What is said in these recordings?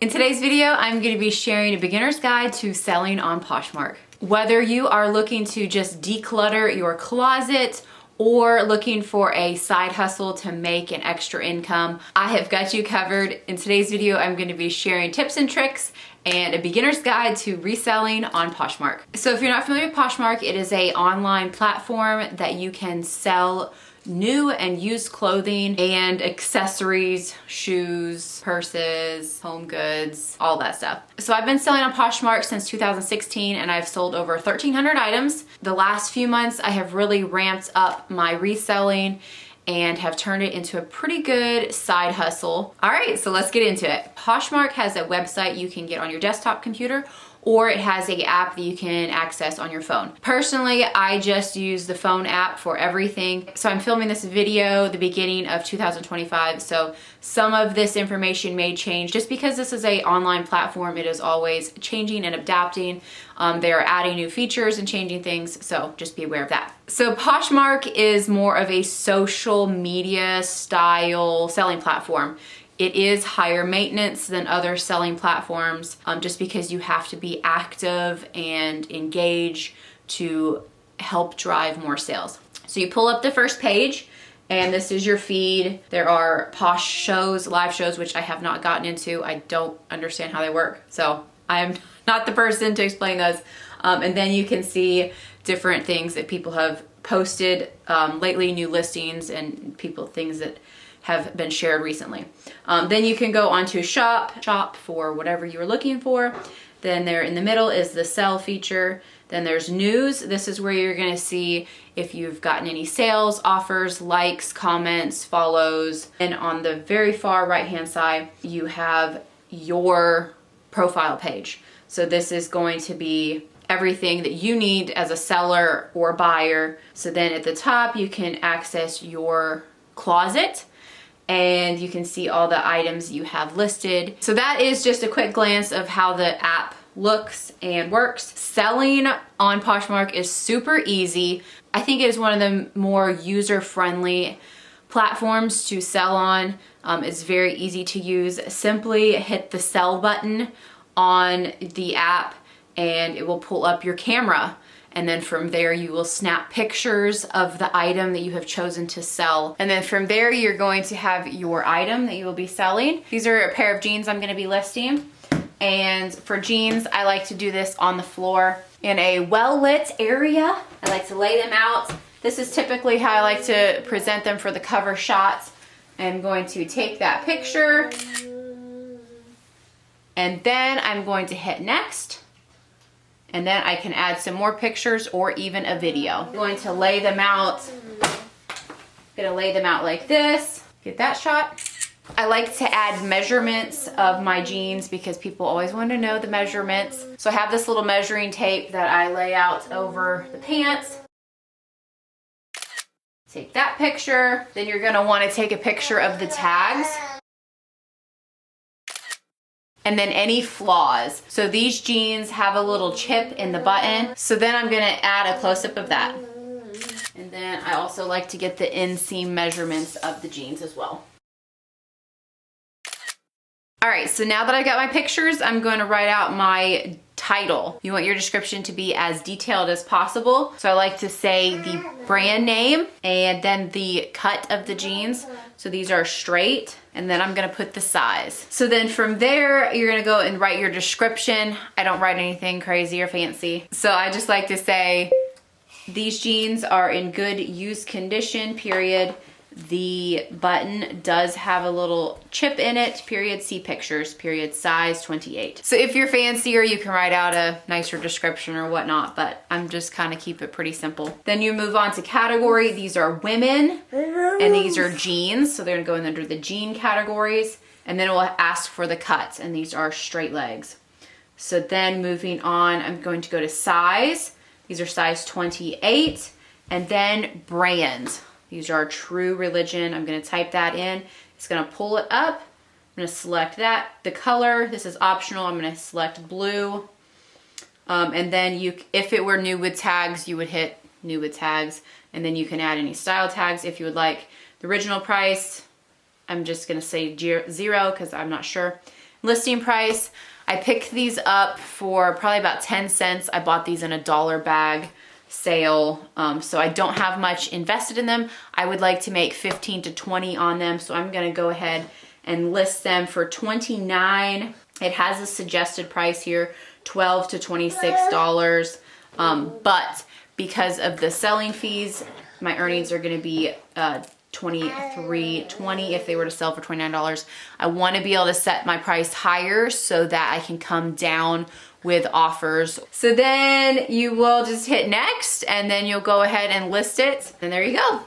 In today's video, I'm going to be sharing a beginner's guide to selling on Poshmark. Whether you are looking to just declutter your closet or looking for a side hustle to make an extra income, I have got you covered. In today's video, I'm going to be sharing tips and tricks and a beginner's guide to reselling on Poshmark. So if you're not familiar with Poshmark, it is an online platform that you can sell new and used clothing and accessories, shoes, purses, home goods, all that stuff. So I've been selling on Poshmark since 2016 and I've sold over 1,300 items. The last few months I have really ramped up my reselling and have turned it into a pretty good side hustle. All right, so let's get into it. Poshmark has a website you can get on your desktop computer, or it has an app that you can access on your phone. Personally, I just use the phone app for everything. So I'm filming this video the beginning of 2025, so some of this information may change. Just because this is an online platform, it is always changing and adapting. They are adding new features and changing things, so just be aware of that. So Poshmark is more of a social media style selling platform. It is higher maintenance than other selling platforms just because you have to be active and engage to help drive more sales. So you pull up the first page and this is your feed. There are Posh shows, live shows, which I have not gotten into. I don't understand how they work. So I'm not the person to explain those. And then you can see different things that people have posted lately, new listings and things that have been shared recently. Then you can go onto shop for whatever you're looking for. Then there in the middle is the sell feature. Then there's news. This is where you're gonna see if you've gotten any sales, offers, likes, comments, follows. And on the very far right-hand side, you have your profile page. So this is going to be everything that you need as a seller or buyer. So then at the top, you can access your closet and you can see all the items you have listed. So that is just a quick glance of how the app looks and works. Selling on Poshmark is super easy. I think it is one of the more user-friendly platforms to sell on. It's very easy to use. Simply hit the sell button on the app and it will pull up your camera. And then from there, you will snap pictures of the item that you have chosen to sell. And then from there, you're going to have your item that you will be selling. These are a pair of jeans I'm gonna be listing. And for jeans, I like to do this on the floor in a well-lit area. I like to lay them out. This is typically how I like to present them for the cover shots. I'm going to take that picture and then I'm going to hit next. And then I can add some more pictures or even a video. I'm going to lay them out. I'm gonna lay them out like this. Get that shot. I like to add measurements of my jeans because people always want to know the measurements. So I have this little measuring tape that I lay out over the pants. Take that picture. Then you're gonna want to take a picture of the tags. And then any flaws. So these jeans have a little chip in the button. So then I'm gonna add a close-up of that. And then I also like to get the inseam measurements of the jeans as well. All right, so now that I got my pictures, I'm going to write out my title. You want your description to be as detailed as possible. So I like to say the brand name and then the cut of the jeans. So these are straight, and then I'm gonna put the size. So then from there, you're gonna go and write your description. I don't write anything crazy or fancy. So I just like to say, these jeans are in good used condition, period. The button does have a little chip in it, period, see pictures, period, size 28. So if you're fancier, you can write out a nicer description or whatnot, but I'm just kind of keep it pretty simple. Then you move on to category. These are women and these are jeans. So they're gonna go in under the jean categories, and then it will ask for the cuts, and these are straight legs. So then moving on, I'm going to go to size. These are size 28, and then brand. These are True Religion. I'm gonna type that in. It's gonna pull it up. I'm gonna select that. The color, this is optional. I'm gonna select blue. And then if it were new with tags, you would hit new with tags. And then you can add any style tags if you would like. The original price, I'm just gonna say 0 because I'm not sure. Listing price, I picked these up for probably about 10 cents. I bought these in a dollar bag sale, so I don't have much invested in them. I would like to make 15 to 20 on them, so I'm gonna go ahead and list them for $29. It has a suggested price here, $12 to $26, but because of the selling fees, my earnings are gonna be $23.20 if they were to sell for $29. I want to be able to set my price higher so that I can come down with offers. So then you will just hit next and then you'll go ahead and list it. And there you go.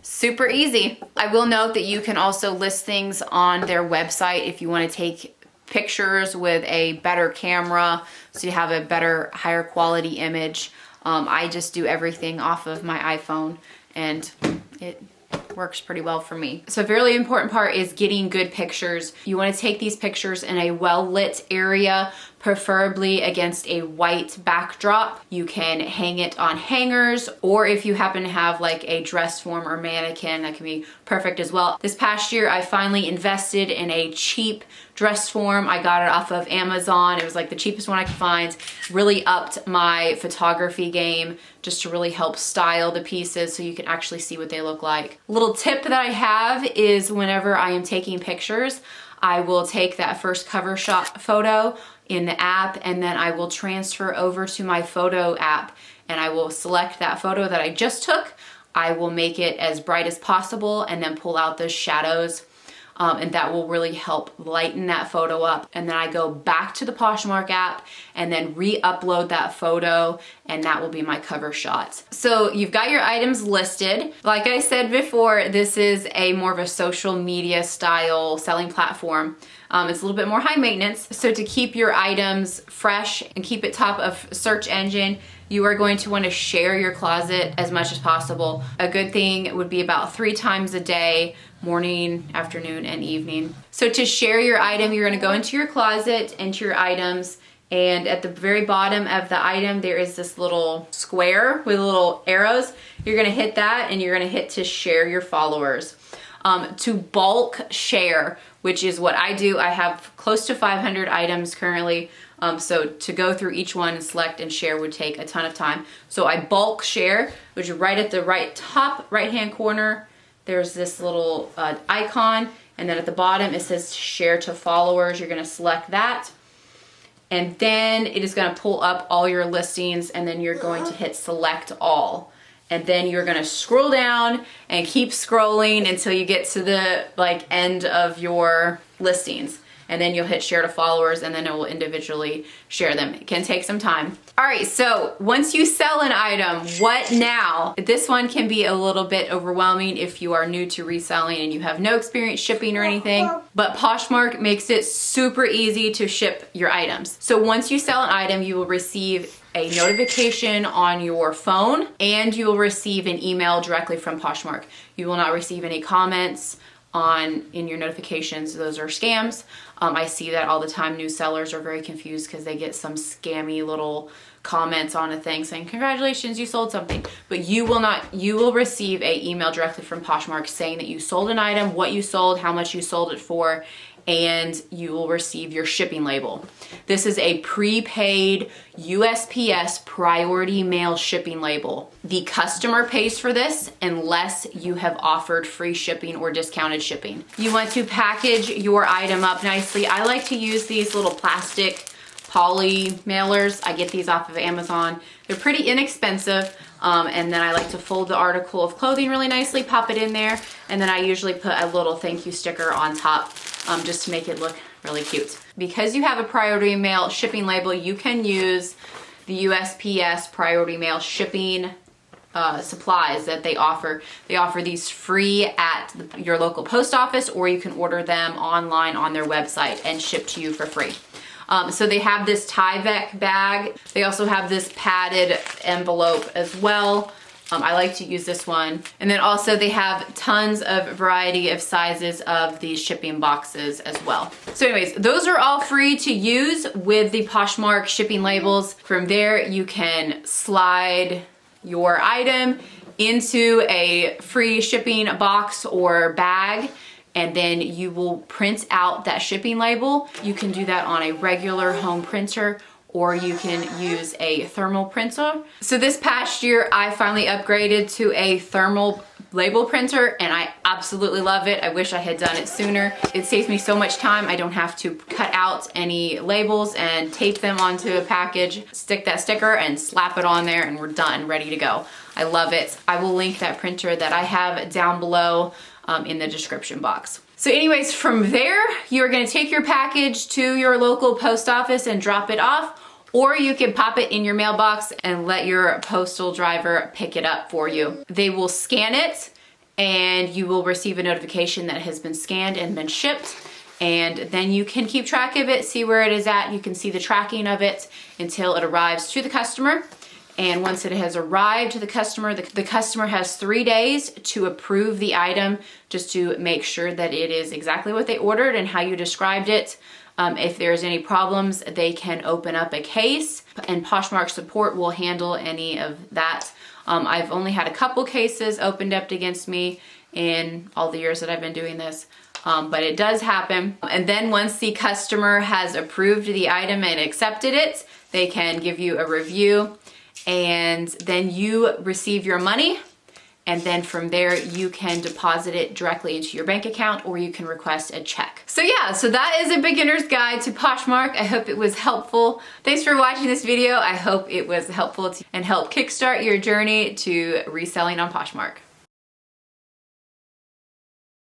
Super easy. I will note that you can also list things on their website if you want to take pictures with a better camera so you have a better, higher quality image. I just do everything off of my iPhone and it works pretty well for me. So a really important part is getting good pictures. You want to take these pictures in a well-lit area, preferably against a white backdrop. You can hang it on hangers, or if you happen to have like a dress form or mannequin, that can be perfect as well. This past year, I finally invested in a cheap dress form. I got it off of Amazon. It was like the cheapest one I could find. Really upped my photography game just to really help style the pieces so you can actually see what they look like. A little tip that I have is whenever I am taking pictures, I will take that first cover shot photo in the app and then I will transfer over to my photo app and I will select that photo that I just took. I will make it as bright as possible and then pull out the shadows. And that will really help lighten that photo up. And then I go back to the Poshmark app and then re-upload that photo and that will be my cover shot. So you've got your items listed. Like I said before, this is a more of a social media style selling platform. It's a little bit more high maintenance. So to keep your items fresh and keep it top of search engine, you are going to want to share your closet as much as possible. A good thing would be about 3 times a day, morning, afternoon, and evening. So to share your item, you're going to go into your closet, into your items, and at the very bottom of the item, there is this little square with little arrows. You're going to hit that and you're going to hit to share your followers. To bulk share, which is what I do. I have close to 500 items currently. So to go through each one and select and share would take a ton of time. So I bulk share, which is right at the top right-hand corner. There's this little icon, and then at the bottom it says share to followers. You're gonna select that. And then it is gonna pull up all your listings, and then you're going to hit select all. And then you're gonna scroll down and keep scrolling until you get to the end of your listings. And then you'll hit share to followers and then it will individually share them. It can take some time. All right, so once you sell an item, what now? This one can be a little bit overwhelming if you are new to reselling and you have no experience shipping or anything, but Poshmark makes it super easy to ship your items. So once you sell an item, you will receive a notification on your phone and you will receive an email directly from Poshmark. You will not receive any comments in your notifications. Those are scams. I see that all the time. New sellers are very confused because they get some scammy little comments on a thing saying, congratulations, you sold something. But you will not, you will receive an email directly from Poshmark saying that you sold an item, what you sold, how much you sold it for, and you will receive your shipping label. This is a prepaid USPS priority mail shipping label. The customer pays for this unless you have offered free shipping or discounted shipping. You want to package your item up nicely. I like to use these little plastic poly mailers. I get these off of Amazon. They're pretty inexpensive. And then I like to fold the article of clothing really nicely, pop it in there, and then I usually put a little thank you sticker on top just to make it look really cute. Because you have a priority mail shipping label, you can use the USPS priority mail shipping supplies that they offer. They offer these free at your local post office, or you can order them online on their website and ship to you for free. So they have this Tyvek bag. They also have this padded envelope as well. I like to use this one. And then also they have tons of variety of sizes of these shipping boxes as well. So anyways, those are all free to use with the Poshmark shipping labels. From there, you can slide your item into a free shipping box or bag, and then you will print out that shipping label. You can do that on a regular home printer, or you can use a thermal printer. So this past year, I finally upgraded to a thermal label printer, and I absolutely love it. I wish I had done it sooner. It saves me so much time. I don't have to cut out any labels and tape them onto a package, stick that sticker and slap it on there, and we're done, ready to go. I love it. I will link that printer that I have down below in the description box. So anyways, from there, you're gonna take your package to your local post office and drop it off, or you can pop it in your mailbox and let your postal driver pick it up for you. They will scan it, and you will receive a notification that it has been scanned and been shipped, and then you can keep track of it, see where it is at. You can see the tracking of it until it arrives to the customer. And once it has arrived to the customer has 3 days to approve the item, just to make sure that it is exactly what they ordered and how you described it. If there's any problems, they can open up a case, and Poshmark support will handle any of that. I've only had a couple cases opened up against me in all the years that I've been doing this, but it does happen. And then once the customer has approved the item and accepted it, they can give you a review, and then you receive your money. And then from there, you can deposit it directly into your bank account, or you can request a check. So yeah, so that is a beginner's guide to Poshmark. I hope it was helpful. Thanks for watching this video. I hope it was helpful and help kickstart your journey to reselling on Poshmark.